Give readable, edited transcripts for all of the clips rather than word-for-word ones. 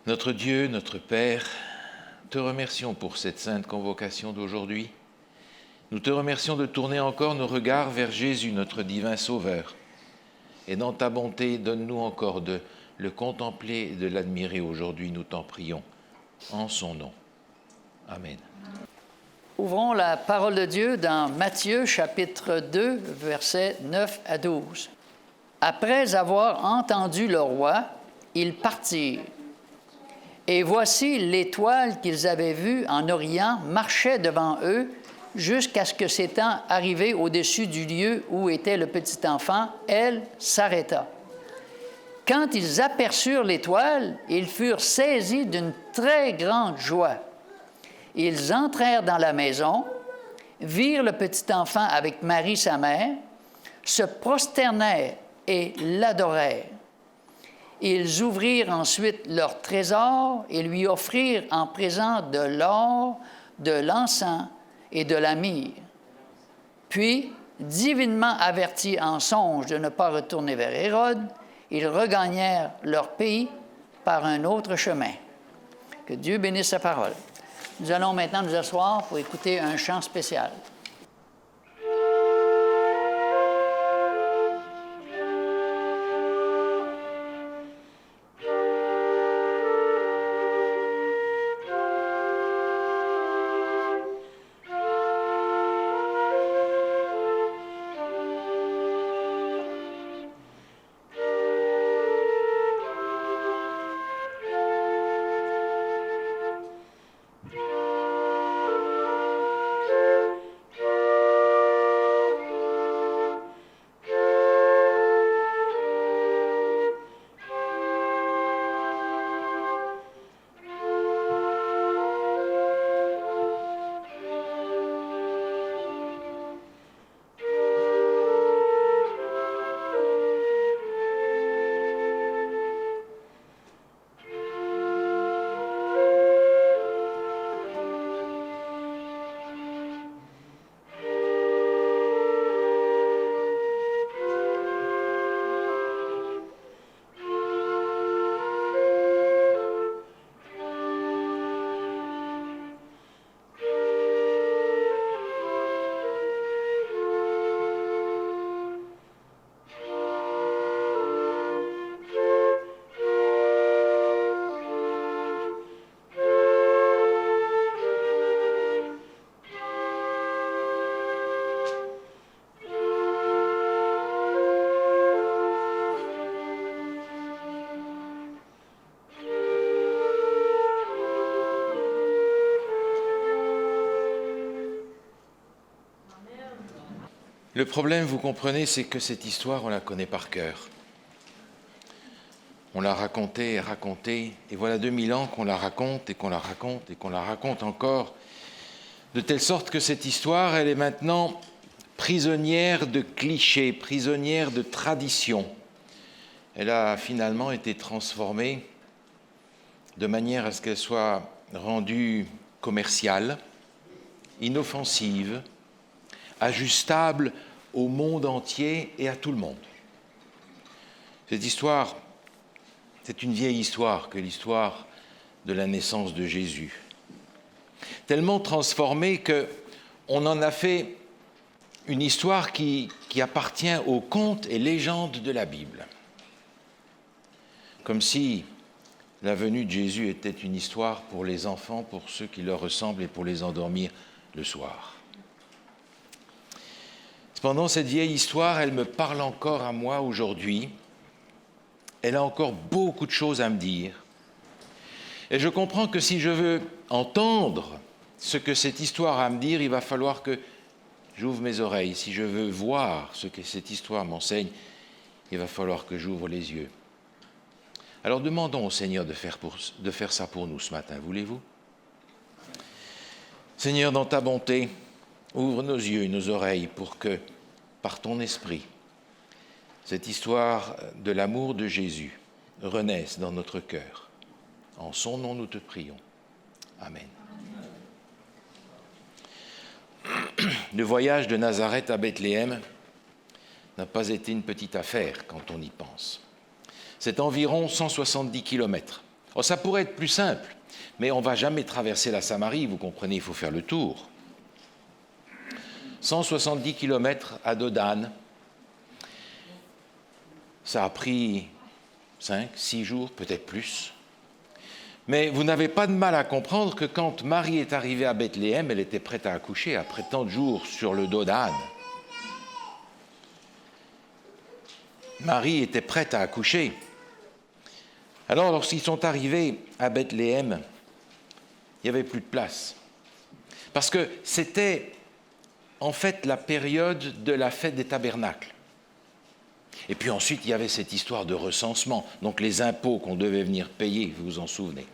Notre Dieu, notre Père, te remercions pour cette sainte convocation d'aujourd'hui. Nous te remercions de tourner encore nos regards vers Jésus, notre divin Sauveur. Et dans ta bonté, donne-nous encore de le contempler et de l'admirer aujourd'hui, nous t'en prions, en son nom. Amen. Ouvrons la parole de Dieu dans Matthieu, chapitre 2, versets 9 à 12. Après avoir entendu le roi, ils partirent. Et voici l'étoile qu'ils avaient vue en Orient marchait devant eux jusqu'à ce que s'étant arrivée au-dessus du lieu où était le petit enfant, elle s'arrêta. Quand ils aperçurent l'étoile, ils furent saisis d'une très grande joie. Ils entrèrent dans la maison, virent le petit enfant avec Marie sa mère, se prosternèrent et l'adorèrent. Ils ouvrirent ensuite leur trésor et lui offrirent en présent de l'or, de l'encens et de la myrrhe. Puis, divinement avertis en songe de ne pas retourner vers Hérode, ils regagnèrent leur pays par un autre chemin. Que Dieu bénisse sa parole. Nous allons maintenant nous asseoir pour écouter un chant spécial. Le problème, vous comprenez, c'est que cette histoire, on la connaît par cœur. On l'a racontée et racontée, et voilà 2000 ans qu'on la raconte et qu'on la raconte et qu'on la raconte encore, de telle sorte que cette histoire, elle est maintenant prisonnière de clichés, prisonnière de traditions. Elle a finalement été transformée de manière à ce qu'elle soit rendue commerciale, inoffensive, ajustable au monde entier et à tout le monde. Cette histoire, c'est une vieille histoire que l'histoire de la naissance de Jésus. Tellement transformée qu'on en a fait une histoire qui appartient aux contes et légendes de la Bible. Comme si la venue de Jésus était une histoire pour les enfants, pour ceux qui leur ressemblent et pour les endormir le soir. Cependant, cette vieille histoire, elle me parle encore à moi aujourd'hui. Elle a encore beaucoup de choses à me dire. Et je comprends que si je veux entendre ce que cette histoire a à me dire, il va falloir que j'ouvre mes oreilles. Si je veux voir ce que cette histoire m'enseigne, il va falloir que j'ouvre les yeux. Alors demandons au Seigneur de faire ça pour nous ce matin, voulez-vous? Seigneur, dans ta bonté, ouvre nos yeux et nos oreilles pour que, par ton esprit, cette histoire de l'amour de Jésus renaisse dans notre cœur. En son nom, nous te prions. Amen. Le voyage de Nazareth à Bethléem n'a pas été une petite affaire quand on y pense. C'est environ 170 kilomètres Oh, ça pourrait être plus simple, mais on ne va jamais traverser la Samarie, vous comprenez, il faut faire le tour. 170 km à dos d'âne. Ça a pris 5, 6 jours, peut-être plus. Mais vous n'avez pas de mal à comprendre que quand Marie est arrivée à Bethléem, elle était prête à accoucher après tant de jours sur le dos d'âne. Marie était prête à accoucher. Alors, lorsqu'ils sont arrivés à Bethléem, il n'y avait plus de place. Parce que c'était en fait la période de la fête des tabernacles. Et puis ensuite, il y avait cette histoire de recensement, donc les impôts qu'on devait venir payer, vous vous en souvenez.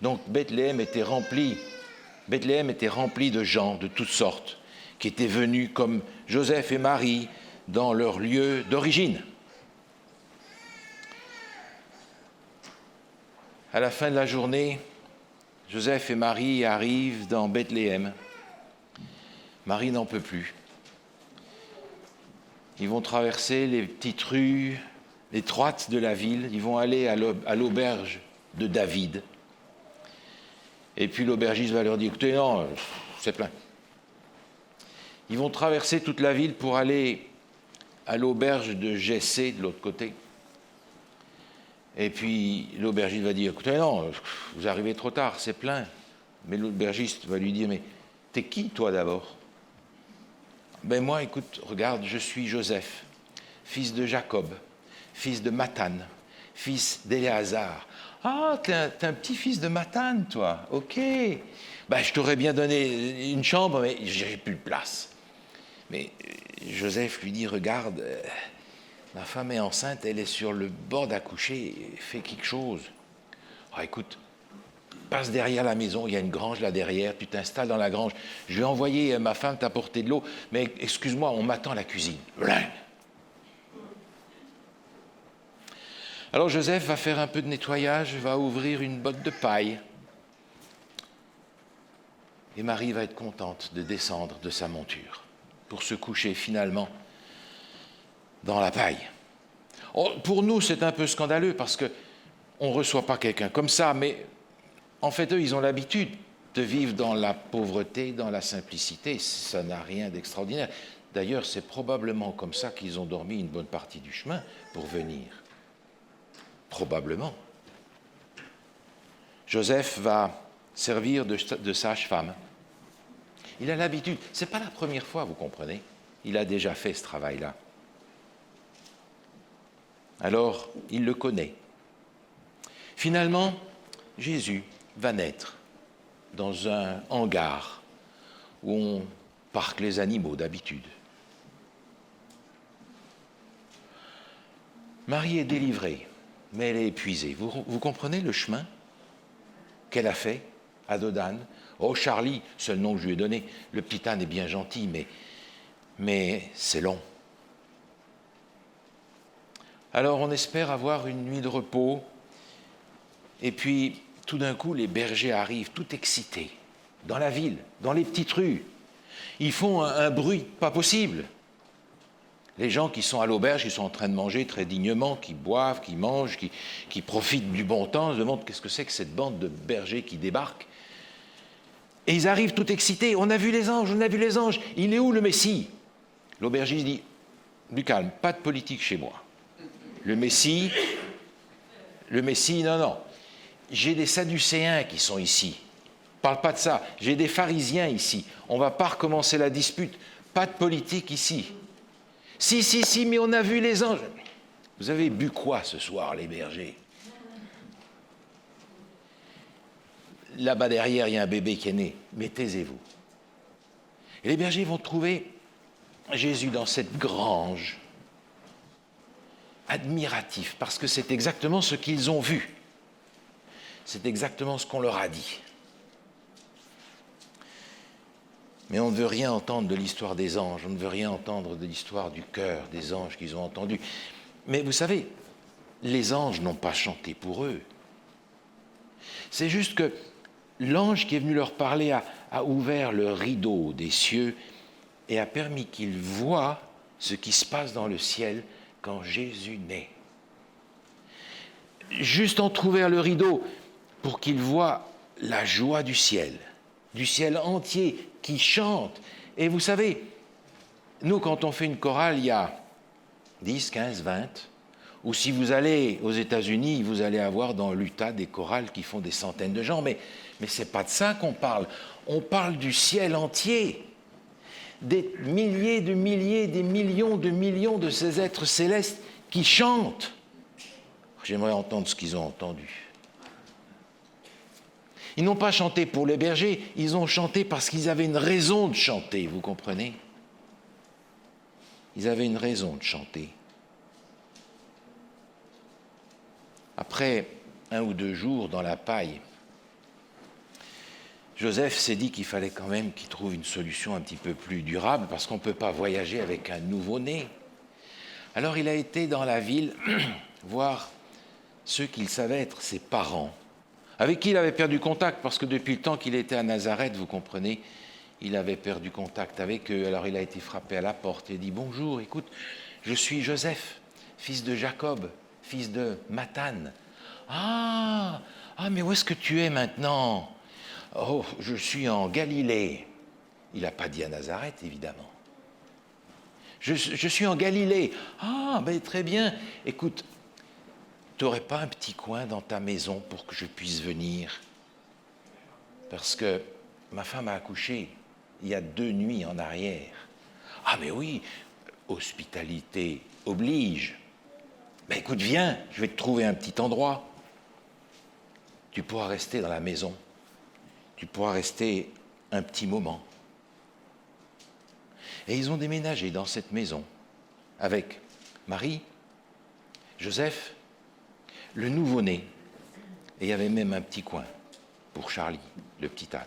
Donc Bethléem était rempli de gens de toutes sortes, qui étaient venus comme Joseph et Marie dans leur lieu d'origine. À la fin de la journée, Joseph et Marie arrivent dans Bethléem. Marie n'en peut plus. Ils vont traverser les petites rues étroites de la ville. Ils vont aller à l'auberge de David. Et puis l'aubergiste va leur dire, écoutez, non, c'est plein. Ils vont traverser toute la ville pour aller à l'auberge de Jessé, de l'autre côté. Et puis l'aubergiste va dire, écoutez, non, vous arrivez trop tard, c'est plein. Mais l'aubergiste va lui dire, mais t'es qui, toi, d'abord ? Ben moi, écoute, regarde, je suis Joseph, fils de Jacob, fils de Mathan, fils d'Éléazar. Ah, t'es un petit-fils de Mathan, toi, ok. Ben, je t'aurais bien donné une chambre, mais j'ai plus de place. Mais Joseph lui dit, regarde, ma femme est enceinte, elle est sur le bord d'accoucher, fais quelque chose. Ah, écoute, passe derrière la maison, il y a une grange là derrière, tu t'installes dans la grange. Je vais envoyer ma femme t'apporter de l'eau, mais excuse-moi, on m'attend à la cuisine. Alors Joseph va faire un peu de nettoyage, va ouvrir une botte de paille. Et Marie va être contente de descendre de sa monture pour se coucher finalement dans la paille. Oh, pour nous, c'est un peu scandaleux parce qu'on ne reçoit pas quelqu'un comme ça, mais en fait, eux, ils ont l'habitude de vivre dans la pauvreté, dans la simplicité. Ça n'a rien d'extraordinaire. D'ailleurs, c'est probablement comme ça qu'ils ont dormi une bonne partie du chemin pour venir. Probablement. Joseph va servir de sage-femme. Il a l'habitude. Ce n'est pas la première fois, vous comprenez. Il a déjà fait ce travail-là. Alors, il le connaît. Finalement, Jésus va naître dans un hangar où on parque les animaux d'habitude. Marie est délivrée, mais elle est épuisée. Vous comprenez le chemin qu'elle a fait à dos d'âne ? Oh, Charlie, c'est le nom que je lui ai donné. Le petit âne est bien gentil, mais c'est long. Alors, on espère avoir une nuit de repos. Et puis, tout d'un coup, les bergers arrivent, tout excités, dans la ville, dans les petites rues. Ils font un bruit pas possible. Les gens qui sont à l'auberge, qui sont en train de manger très dignement, qui boivent, qui mangent, qui profitent du bon temps, se demandent qu'est-ce que c'est que cette bande de bergers qui débarquent. Et ils arrivent tout excités. On a vu les anges, on a vu les anges. Il est où le Messie ? L'aubergiste dit, du calme, pas de politique chez moi. Le Messie, non. J'ai des Sadducéens qui sont ici. Parle pas de ça. J'ai des pharisiens ici. On ne va pas recommencer la dispute. Pas de politique ici. Si, mais on a vu les anges. Vous avez bu quoi ce soir, les bergers ? Là-bas derrière, il y a un bébé qui est né. Mais taisez-vous. Et les bergers vont trouver Jésus dans cette grange, admiratif, parce que c'est exactement ce qu'ils ont vu. C'est exactement ce qu'on leur a dit. Mais on ne veut rien entendre de l'histoire des anges, on ne veut rien entendre de l'histoire du cœur des anges qu'ils ont entendus. Mais vous savez, les anges n'ont pas chanté pour eux. C'est juste que l'ange qui est venu leur parler a ouvert le rideau des cieux et a permis qu'ils voient ce qui se passe dans le ciel quand Jésus naît. juste entrouvert le rideau pour qu'il voie la joie du ciel entier qui chante. Et vous savez, nous, quand on fait une chorale, il y a 10, 15, 20, ou si vous allez aux États-Unis, vous allez avoir dans l'Utah des chorales qui font des centaines de gens, mais ce n'est pas de ça qu'on parle. On parle du ciel entier, des milliers, des millions de ces êtres célestes qui chantent. J'aimerais entendre ce qu'ils ont entendu. Ils n'ont pas chanté pour les bergers, ils ont chanté parce qu'ils avaient une raison de chanter, vous comprenez? Ils avaient une raison de chanter. Après 1 ou 2 jours dans la paille, Joseph s'est dit qu'il fallait quand même qu'il trouve une solution un petit peu plus durable parce qu'on ne peut pas voyager avec un nouveau-né. Alors il a été dans la ville voir ceux qu'il savait être ses parents, avec qui il avait perdu contact, parce que depuis le temps qu'il était à Nazareth, vous comprenez, il avait perdu contact avec eux. Alors il a été frappé à la porte et a dit « Bonjour, écoute, je suis Joseph, fils de Jacob, fils de Mathan. »« Ah, mais où est-ce que tu es maintenant ?»« Oh, je suis en Galilée. » Il n'a pas dit à Nazareth, évidemment. Je suis en Galilée. « Ah, ben très bien. Écoute, tu n'aurais pas un petit coin dans ta maison pour que je puisse venir? Parce que ma femme a accouché il y a 2 nuits en arrière. »« Ah, mais oui, hospitalité oblige. » « Ben écoute, viens, je vais te trouver un petit endroit. Tu pourras rester dans la maison. Tu pourras rester un petit moment. » Et ils ont déménagé dans cette maison avec Marie, Joseph, le nouveau-né. Et il y avait même un petit coin pour Charlie, le petit âne.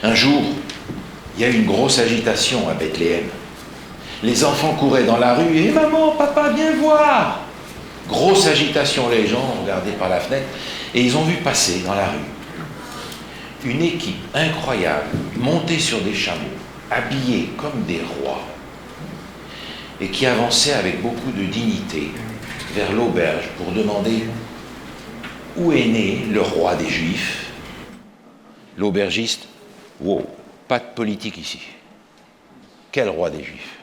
Un jour, il y a eu une grosse agitation à Bethléem. Les enfants couraient dans la rue. « Et maman, papa, viens voir !» Grosse agitation, les gens ont regardé par la fenêtre et ils ont vu passer dans la rue une équipe incroyable, montée sur des chameaux, habillés comme des rois, et qui avançait avec beaucoup de dignité vers l'auberge pour demander où est né le roi des Juifs. L'aubergiste, wow, pas de politique ici. Quel roi des Juifs?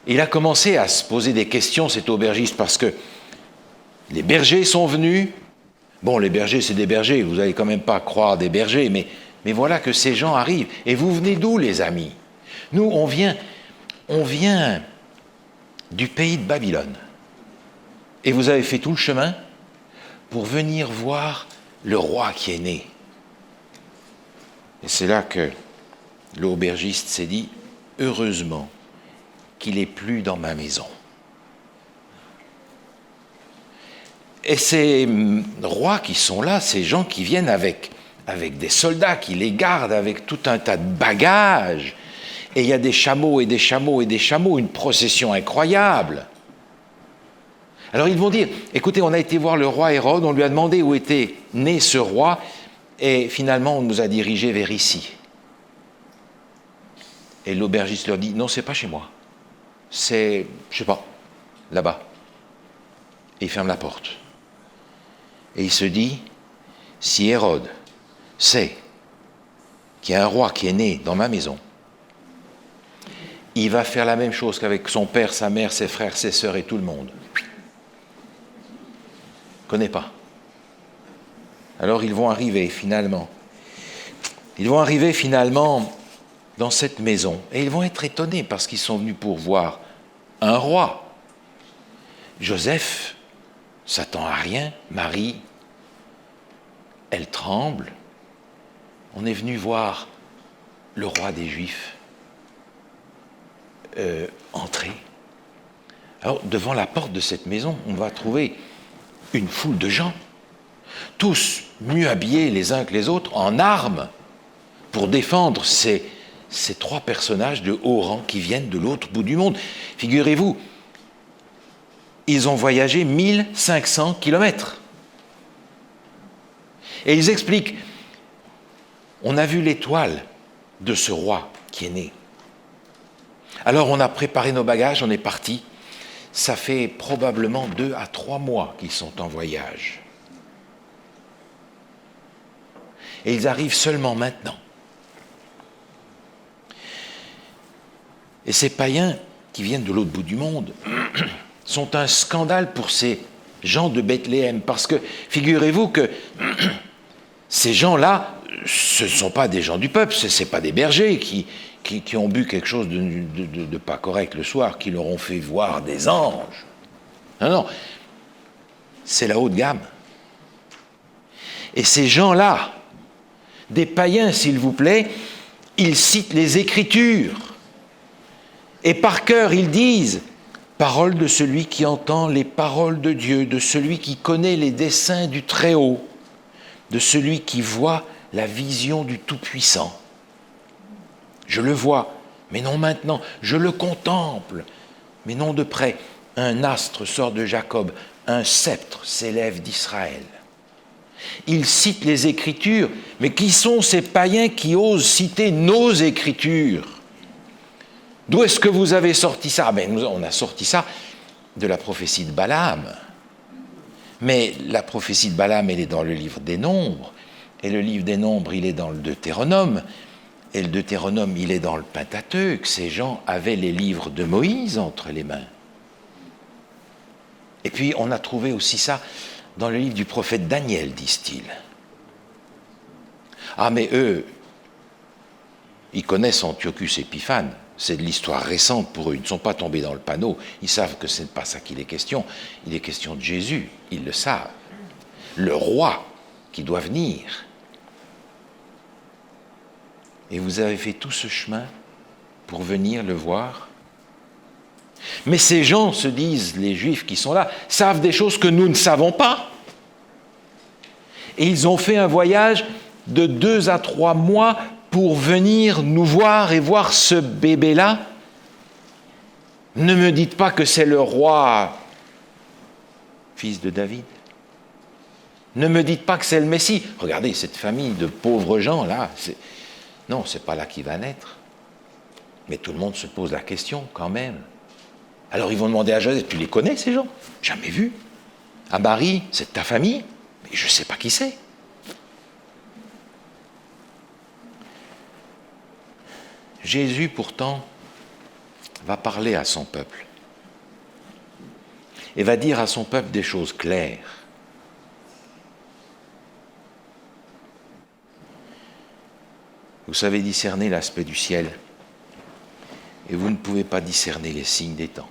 Il a commencé à se poser des questions, cet aubergiste, parce que les bergers sont venus. Bon, les bergers, c'est des bergers, vous n'allez quand même pas croire des bergers, mais voilà que ces gens arrivent. Et vous venez d'où, les amis? Nous, on vient du pays de Babylone. Et vous avez fait tout le chemin pour venir voir le roi qui est né. Et c'est là que l'aubergiste s'est dit, heureusement qu'il n'est plus dans ma maison. Et ces rois qui sont là, ces gens qui viennent avec des soldats, qui les gardent avec tout un tas de bagages, et il y a des chameaux et des chameaux et des chameaux, une procession incroyable. Alors ils vont dire, écoutez, on a été voir le roi Hérode, on lui a demandé où était né ce roi, et finalement on nous a dirigés vers ici. Et l'aubergiste leur dit, non, c'est pas chez moi, c'est, je sais pas, là-bas. Et il ferme la porte. Et il se dit, si Hérode sait qu'il y a un roi qui est né dans ma maison, il va faire la même chose qu'avec son père, sa mère, ses frères, ses sœurs et tout le monde. Connaît pas. Alors ils vont arriver finalement. Ils vont arriver finalement dans cette maison et ils vont être étonnés parce qu'ils sont venus pour voir un roi. Joseph s'attend à rien. Marie, elle tremble. On est venu voir le roi des Juifs entrer. Alors, devant la porte de cette maison, on va trouver une foule de gens, tous mieux habillés les uns que les autres, en armes, pour défendre ces trois personnages de haut rang qui viennent de l'autre bout du monde. Figurez-vous, ils ont voyagé 1500 kilomètres. Et ils expliquent, on a vu l'étoile de ce roi qui est né. Alors on a préparé nos bagages, on est parti. Ça fait probablement 2 à 3 mois qu'ils sont en voyage. Et ils arrivent seulement maintenant. Et ces païens qui viennent de l'autre bout du monde sont un scandale pour ces gens de Bethléem. Parce que, figurez-vous que ces gens-là, ce ne sont pas des gens du peuple, ce ne pas des bergers qui ont bu quelque chose de pas correct le soir, qui leur ont fait voir des anges. Non, non, c'est la haute gamme. Et ces gens-là, des païens s'il vous plaît, ils citent les Écritures. Et par cœur, ils disent, parole de celui qui entend les paroles de Dieu, de celui qui connaît les desseins du Très-Haut, de celui qui voit la vision du Tout-Puissant. Je le vois, mais non maintenant. Je le contemple, mais non de près. Un astre sort de Jacob, un sceptre s'élève d'Israël. Ils citent les Écritures, mais qui sont ces païens qui osent citer nos Écritures? D'où est-ce que vous avez sorti ça? On a sorti ça de la prophétie de Balaam. Mais la prophétie de Balaam, elle est dans le livre des Nombres. Et le livre des Nombres, il est dans le Deutéronome. Et le Deutéronome, il est dans le Pentateuque. Ces gens avaient les livres de Moïse entre les mains. Et puis, on a trouvé aussi ça dans le livre du prophète Daniel, disent-ils. Ah, mais eux, ils connaissent Antiochus Épiphane. C'est de l'histoire récente pour eux. Ils ne sont pas tombés dans le panneau. Ils savent que ce n'est pas ça qu'il est question. Il est question de Jésus. Ils le savent. Le roi qui doit venir. Et vous avez fait tout ce chemin pour venir le voir. Mais ces gens, se disent les Juifs qui sont là, savent des choses que nous ne savons pas. Et ils ont fait un voyage de 2 à 3 mois pour venir nous voir et voir ce bébé-là. Ne me dites pas que c'est le roi, fils de David. Ne me dites pas que c'est le Messie. Regardez cette famille de pauvres gens là. Non, c'est pas là qu'il va naître. Mais tout le monde se pose la question quand même. Alors ils vont demander à Joseph, tu les connais ces gens? Jamais vu. À Marie, c'est de ta famille? Mais je ne sais pas qui c'est. Jésus, pourtant, va parler à son peuple et va dire à son peuple des choses claires. Vous savez discerner l'aspect du ciel et vous ne pouvez pas discerner les signes des temps.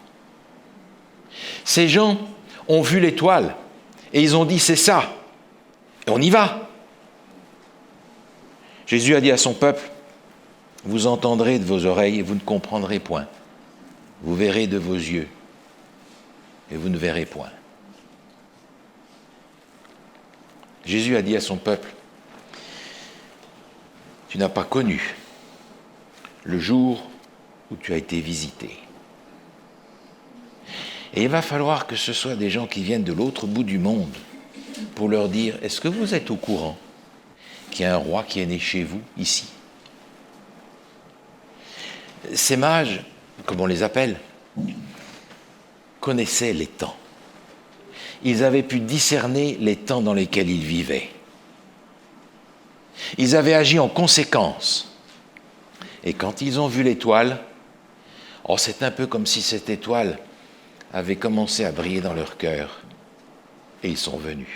Ces gens ont vu l'étoile et ils ont dit c'est ça, et on y va. Jésus a dit à son peuple, vous entendrez de vos oreilles et vous ne comprendrez point. Vous verrez de vos yeux et vous ne verrez point. Jésus a dit à son peuple, tu n'as pas connu le jour où tu as été visité. Et il va falloir que ce soit des gens qui viennent de l'autre bout du monde pour leur dire, est-ce que vous êtes au courant qu'il y a un roi qui est né chez vous, ici? Ces mages, comme on les appelle, connaissaient les temps. Ils avaient pu discerner les temps dans lesquels ils vivaient. Ils avaient agi en conséquence. Et quand ils ont vu l'étoile, c'est un peu comme si cette étoile avait commencé à briller dans leur cœur. Et ils sont venus.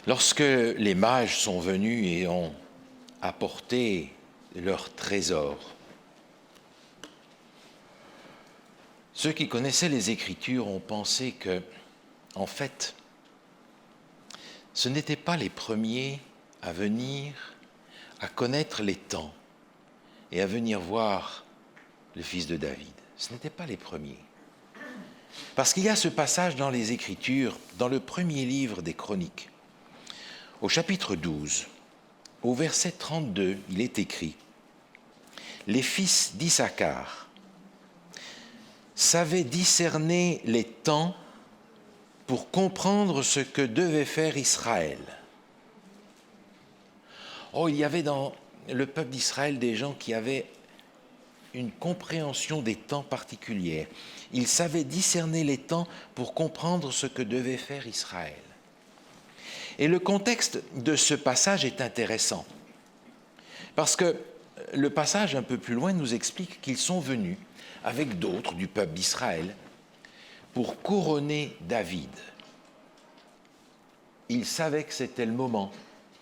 Lorsque les mages sont venus et ont apporté leur trésor, ceux qui connaissaient les Écritures ont pensé que, en fait, ce n'étaient pas les premiers à venir, à connaître les temps et à venir voir le fils de David. Ce n'étaient pas les premiers. Parce qu'il y a ce passage dans les Écritures, dans le premier livre des Chroniques, au chapitre 12, au verset 32, il est écrit « Les fils d'Issachar savaient discerner les temps pour comprendre ce que devait faire Israël. » Il y avait dans le peuple d'Israël des gens qui avaient une compréhension des temps particulière. Ils savaient discerner les temps pour comprendre ce que devait faire Israël. Et le contexte de ce passage est intéressant, parce que le passage un peu plus loin nous explique qu'ils sont venus avec d'autres du peuple d'Israël, pour couronner David. Il savait que c'était le moment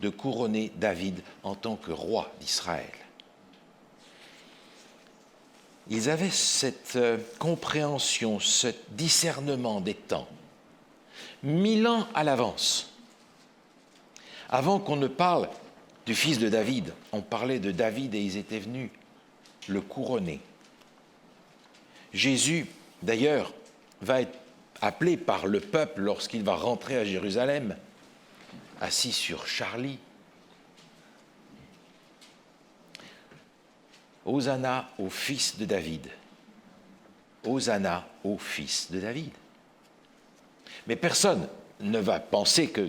de couronner David en tant que roi d'Israël. Ils avaient cette compréhension, ce discernement des temps, 1000 ans à l'avance. Avant qu'on ne parle du fils de David, on parlait de David et ils étaient venus le couronner. Jésus, d'ailleurs, va être appelé par le peuple lorsqu'il va rentrer à Jérusalem, assis sur Charlie. Hosanna au fils de David. Hosanna au fils de David. Mais personne ne va penser que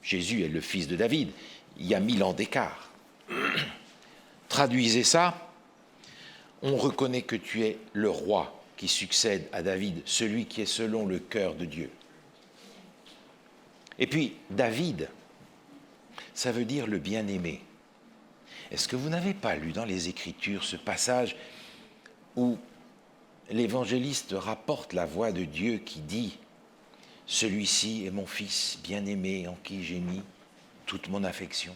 Jésus est le fils de David. Il y a 1000 ans d'écart. Traduisez ça, on reconnaît que tu es le roi qui succède à David, celui qui est selon le cœur de Dieu. Et puis, David, ça veut dire le bien-aimé. Est-ce que vous n'avez pas lu dans les Écritures ce passage où l'évangéliste rapporte la voix de Dieu qui dit « Celui-ci est mon fils bien-aimé en qui j'ai mis toute mon affection ».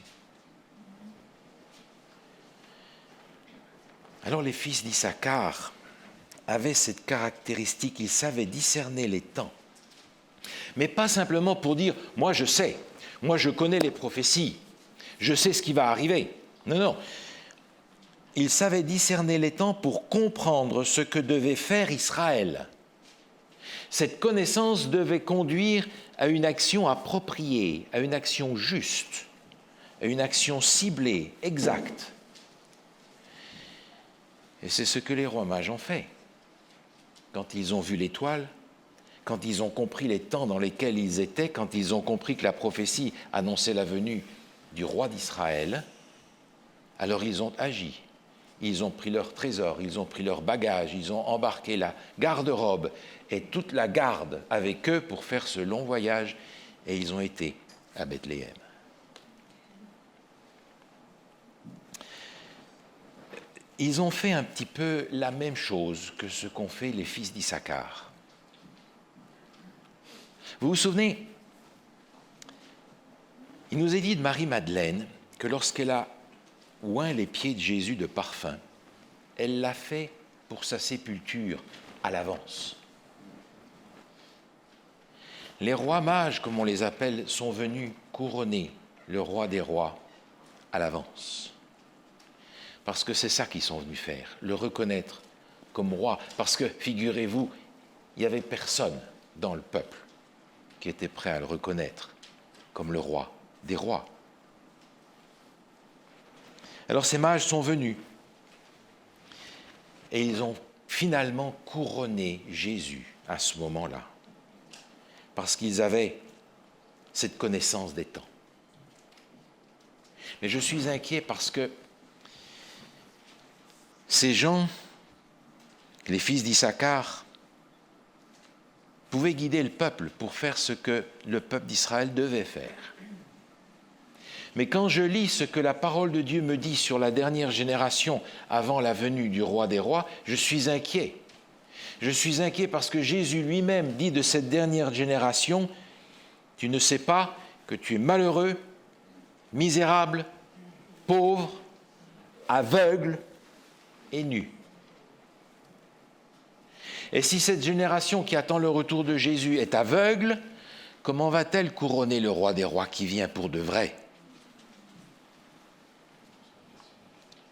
Alors les fils d'Issachar avaient cette caractéristique, ils savaient discerner les temps. Mais pas simplement pour dire « moi je sais, moi je connais les prophéties, je sais ce qui va arriver ». Non, non. Ils savaient discerner les temps pour comprendre ce que devait faire Israël. Cette connaissance devait conduire à une action appropriée, à une action juste, à une action ciblée, exacte. Et c'est ce que les rois mages ont fait. Quand ils ont vu l'étoile, quand ils ont compris les temps dans lesquels ils étaient, quand ils ont compris que la prophétie annonçait la venue du roi d'Israël, alors ils ont agi. Ils ont pris leur trésor, ils ont pris leur bagage, ils ont embarqué la garde-robe et toute la garde avec eux pour faire ce long voyage et ils ont été à Bethléem. Ils ont fait un petit peu la même chose que ce qu'ont fait les fils d'Issachar. Vous vous souvenez, il nous est dit de Marie-Madeleine que lorsqu'elle a oint les pieds de Jésus de parfum, elle l'a fait pour sa sépulture à l'avance. Les rois mages, comme on les appelle, sont venus couronner le roi des rois à l'avance. Parce que c'est ça qu'ils sont venus faire, le reconnaître comme roi. Parce que, figurez-vous, il n'y avait personne dans le peuple qui était prêt à le reconnaître comme le roi des rois. Alors ces mages sont venus et ils ont finalement couronné Jésus à ce moment-là, parce qu'ils avaient cette connaissance des temps. Mais je suis inquiet parce que ces gens, les fils d'Issachar, pouvaient guider le peuple pour faire ce que le peuple d'Israël devait faire. Mais quand je lis ce que la parole de Dieu me dit sur la dernière génération avant la venue du roi des rois, je suis inquiet. Je suis inquiet parce que Jésus lui-même dit de cette dernière génération, « Tu ne sais pas que tu es malheureux, misérable, pauvre, aveugle et nu. » Et si cette génération qui attend le retour de Jésus est aveugle, comment va-t-elle couronner le roi des rois qui vient pour de vrai ?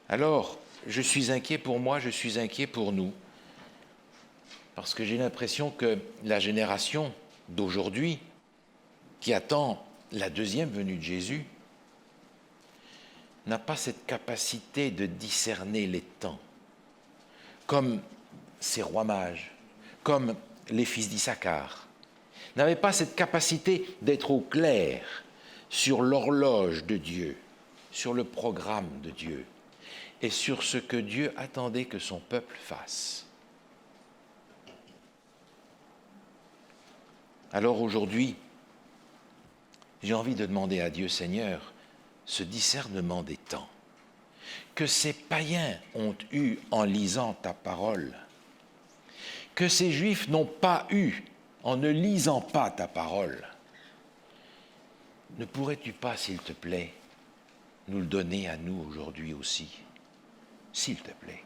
Alors, je suis inquiet pour moi, je suis inquiet pour nous, parce que j'ai l'impression que la génération d'aujourd'hui, qui attend la deuxième venue de Jésus, n'a pas cette capacité de discerner les temps, comme ces rois mages, comme les fils d'Issachar, n'avaient pas cette capacité d'être au clair sur l'horloge de Dieu, sur le programme de Dieu, et sur ce que Dieu attendait que son peuple fasse. Alors aujourd'hui, j'ai envie de demander à Dieu, Seigneur, ce discernement des temps que ces païens ont eu en lisant ta parole, que ces Juifs n'ont pas eu en ne lisant pas ta parole, ne pourrais-tu pas, s'il te plaît, nous le donner à nous aujourd'hui aussi, s'il te plaît?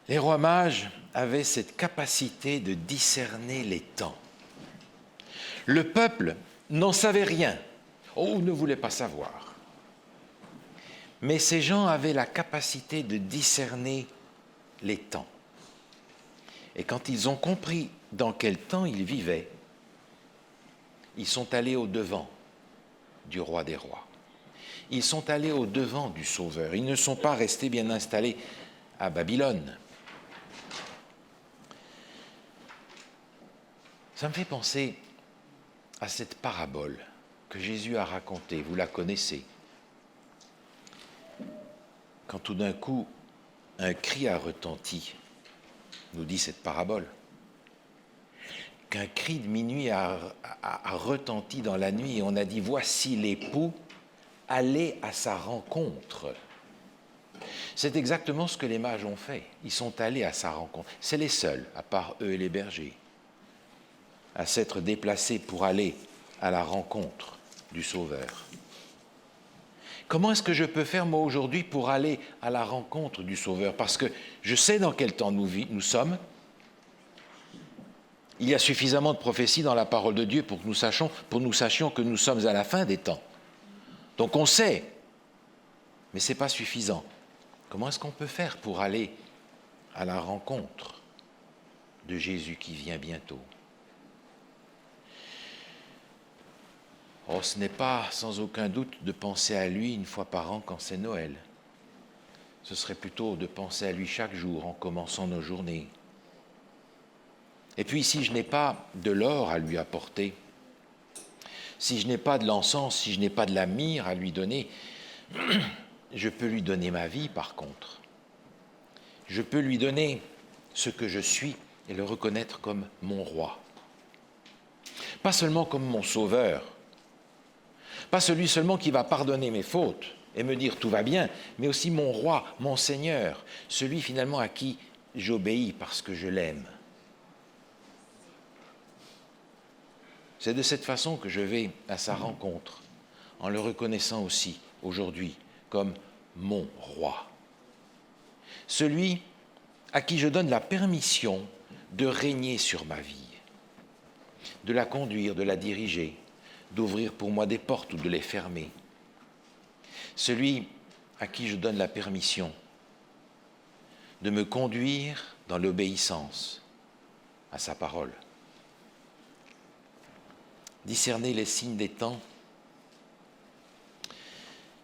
Les rois mages avaient cette capacité de discerner les temps. Le peuple n'en savait rien, ou ne voulait pas savoir. Mais ces gens avaient la capacité de discerner les temps. Et quand ils ont compris dans quel temps ils vivaient, ils sont allés au-devant du roi des rois. Ils sont allés au-devant du Sauveur. Ils ne sont pas restés bien installés à Babylone. Ça me fait penser à cette parabole que Jésus a racontée. Vous la connaissez. Quand tout d'un coup, un cri a retenti, nous dit cette parabole, qu'un cri de minuit a retenti dans la nuit et on a dit « Voici l'époux, allez à sa rencontre ». C'est exactement ce que les mages ont fait. Ils sont allés à sa rencontre. C'est les seuls, à part eux et les bergers, à s'être déplacés pour aller à la rencontre du Sauveur. Comment est-ce que je peux faire, moi, aujourd'hui, pour aller à la rencontre du Sauveur? Parce que je sais dans quel temps nous sommes. Il y a suffisamment de prophéties dans la parole de Dieu pour que nous sachions que nous sommes à la fin des temps. Donc on sait, mais ce n'est pas suffisant. Comment est-ce qu'on peut faire pour aller à la rencontre de Jésus qui vient bientôt? Oh, ce n'est pas sans aucun doute de penser à lui une fois par an quand c'est Noël. Ce serait plutôt de penser à lui chaque jour en commençant nos journées. Et puis si je n'ai pas de l'or à lui apporter, si je n'ai pas de l'encens, si je n'ai pas de la myrrhe à lui donner, je peux lui donner ma vie par contre. Je peux lui donner ce que je suis et le reconnaître comme mon roi. Pas seulement comme mon sauveur, pas celui seulement qui va pardonner mes fautes et me dire tout va bien, mais aussi mon roi, mon Seigneur, celui finalement à qui j'obéis parce que je l'aime. C'est de cette façon que je vais à sa rencontre, en le reconnaissant aussi aujourd'hui comme mon roi. Celui à qui je donne la permission de régner sur ma vie, de la conduire, de la diriger, d'ouvrir pour moi des portes ou de les fermer. Celui à qui je donne la permission de me conduire dans l'obéissance à sa parole. Discerner les signes des temps,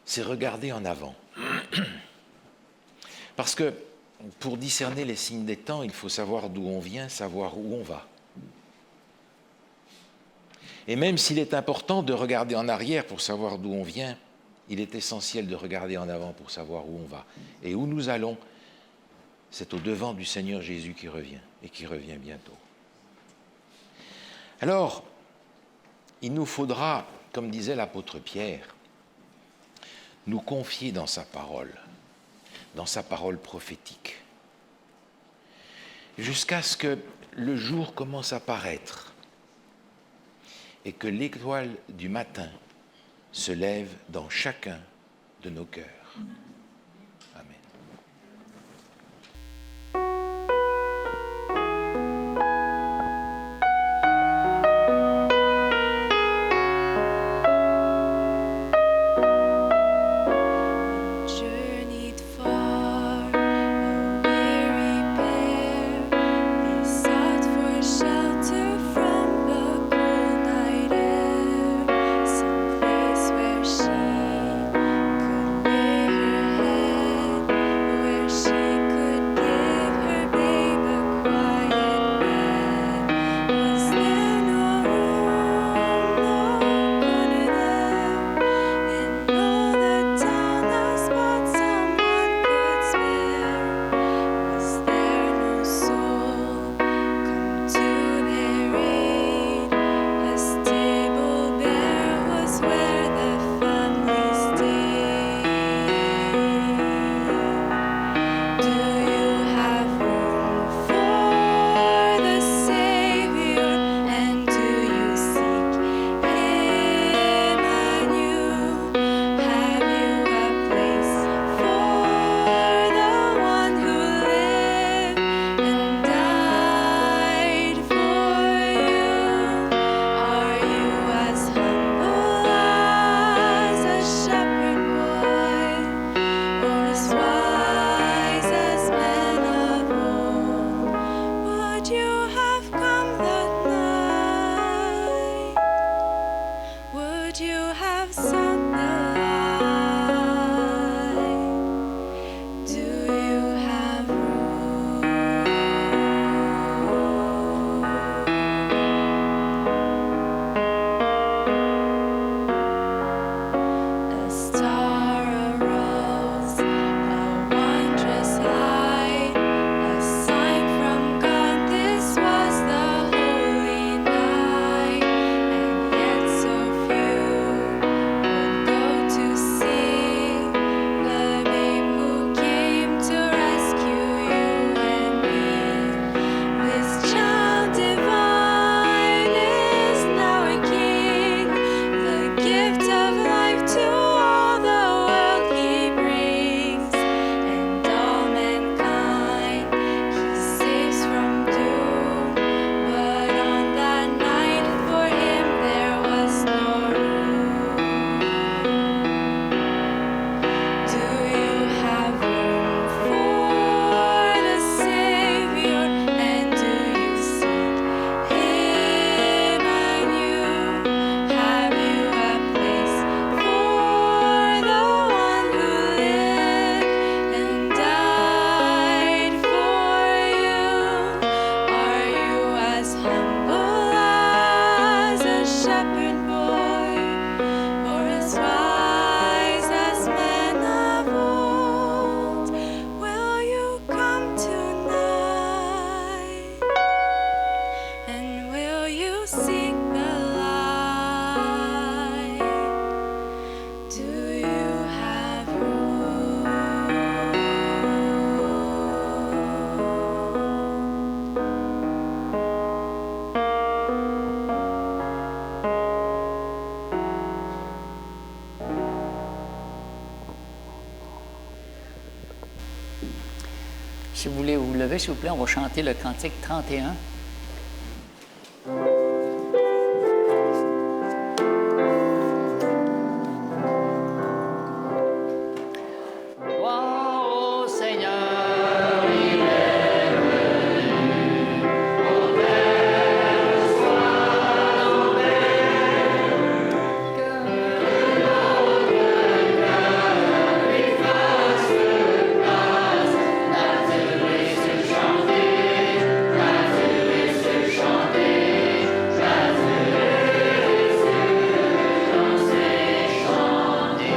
c'est regarder en avant. Parce que pour discerner les signes des temps, il faut savoir d'où on vient, savoir où on va. Et même s'il est important de regarder en arrière pour savoir d'où on vient, il est essentiel de regarder en avant pour savoir où on va. Et où nous allons, c'est au devant du Seigneur Jésus qui revient, et qui revient bientôt. Alors, il nous faudra, comme disait l'apôtre Pierre, nous confier dans sa parole prophétique, jusqu'à ce que le jour commence à paraître et que l'étoile du matin se lève dans chacun de nos cœurs. Amen. Journeyed far, a weary pair. They sought for shelter from the cold night air, some place where she could lay her Do you have room? Si vous voulez vous lever, s'il vous plaît, on va chanter le cantique 31. Gloire au Seigneur, il est venu, honneur soit dans que notre cœur lui fasse place. Nature est se chanter, nature est se chanter, nature est se danser, chanter.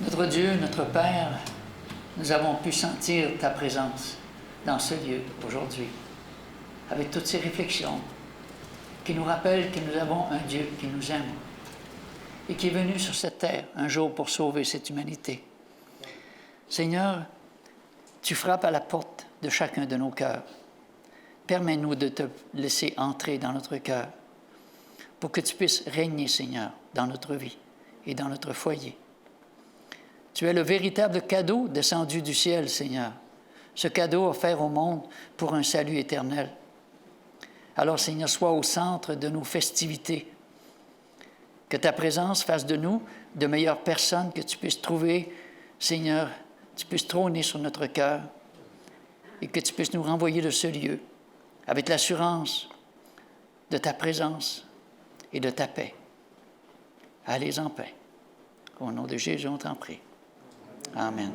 Notre Dieu, notre Père, nous avons pu sentir ta présence dans ce lieu aujourd'hui, avec toutes ces réflexions qui nous rappellent que nous avons un Dieu qui nous aime et qui est venu sur cette terre un jour pour sauver cette humanité. Seigneur, tu frappes à la porte de chacun de nos cœurs. Permets-nous de te laisser entrer dans notre cœur pour que tu puisses régner, Seigneur, dans notre vie et dans notre foyer. Tu es le véritable cadeau descendu du ciel, Seigneur, ce cadeau offert au monde pour un salut éternel. Alors, Seigneur, sois au centre de nos festivités, que ta présence fasse de nous de meilleures personnes, que tu puisses trouver, Seigneur, tu puisses trôner sur notre cœur et que tu puisses nous renvoyer de ce lieu avec l'assurance de ta présence et de ta paix. Allez en paix. Au nom de Jésus, on t'en prie. Amen.